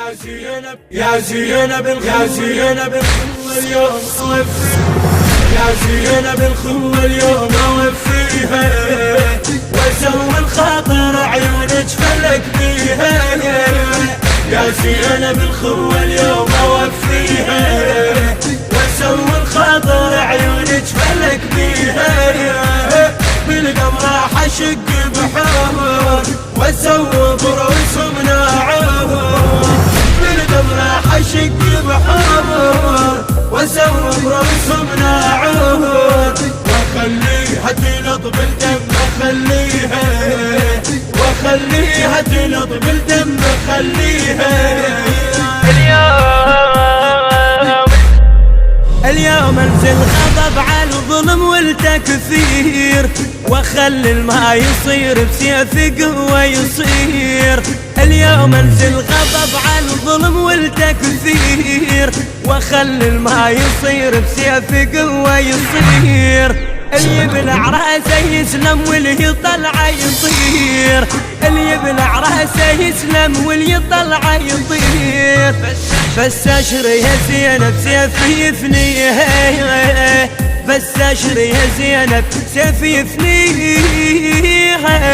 يا زينب اليوم اوفي، يا زينب الخوة اليوم اوفيها، واسوي الخاطر عيونك فلك بيها. يا زينب الخوة اليوم اوفيها، واسوي الخاطر عيونك فلك بيها. بالقمر راح اشق بحور، واسوي برؤوسهم ناعور. بالقمر راح اشق بحور، واسوي برؤوسهم ناعور. واخليها تنط بالدم اخليها، واخليها تنط بالدم اخليها. اليوم انزل غضب على الظلم والتكفير، واخلي ما يصير بسيف قوة يصير. اليوم انزل غضب على الظلم والتكفير، واخلي ما يصير بسيف قوة يصير. اللي يبلع راسه يسلم واللي يطلع يطير، اللي يبلع راسه يسلم واللي يطلع يطير. بس اشري يا زينب سيفي يفنيها، بس اشري يا زينب سيفي يفنيها.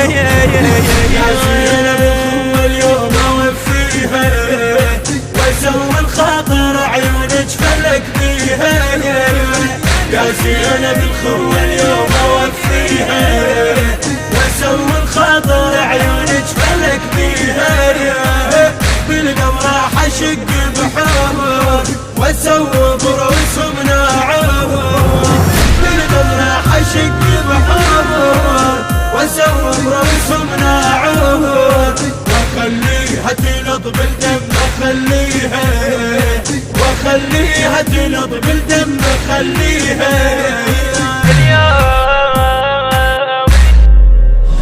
يا زينب الخوة اليوم اوفيها، واسوي الخاطر عيونك فلك بيها. يا زينب الخوة اليوم اوفيها، واسوي الخاطر عيونك فلك بيها. بالقمر راح اشق بحور، واسوي برؤوسهم ناعور. بالقمر راح اشق بحور، واسوي برؤوسهم ناعور. واخليها تنط بالدم اخليها، واخليها تنط بالدم اخليها.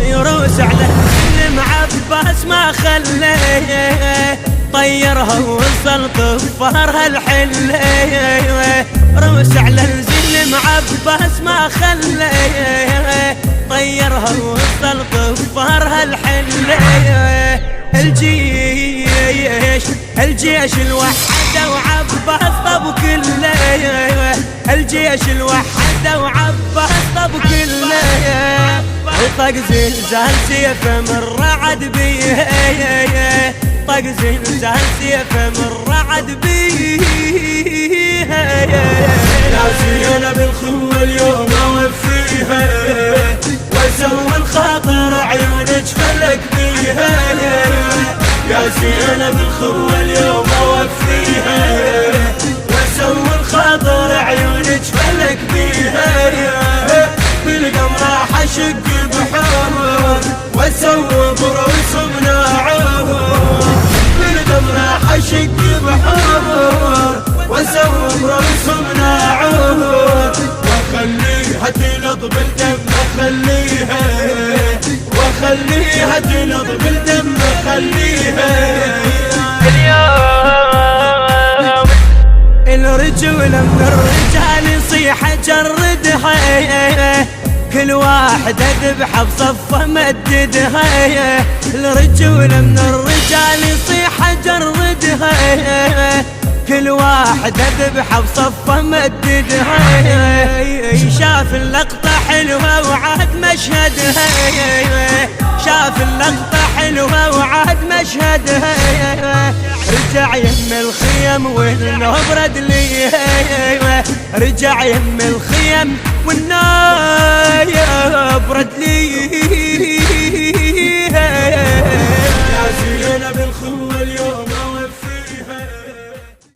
يروس على السلم عباس ما خليه، طيرها ووصل طفارها الحله. روس على الزلم عباس ما خليه، طيرها ووصل طفارها الحله. الجيش الوحده وعباس طب كله، الجيش الوحده وعباس طب كله. طق زلزال سيفه من رعد بيه، طق زلزال سيفه من رعد بيه. يا زينب الخوة اليوم اوفيها، واسوي الخاطر عيونك فلك بيها. يا زينب الخوة اليوم اوفيها، واسوي الخاطر عيونك فلك بيها. بالقمر راح اشق بحور، واسوي برؤوسهم ناعور. بالقمر راح اشق بحور، واسوي برؤوسهم ناعور. واخليها تنط بالدم اخليها، واخليها تنط بالدم اخليها. الرجولة من الرجال يصيح جردها، كل واحد اذبحه بصفه مددها. الرجولة من الرجال يصيح جردها، كل واحد اذبحه بصفه مددها. شاف اللقطة حلوة وعاد مشهدها، شاف اللقطة حلوة وعاد مشهدها. رجع يم الخيم والنوب رد لي، رجع يم الخيم والنايم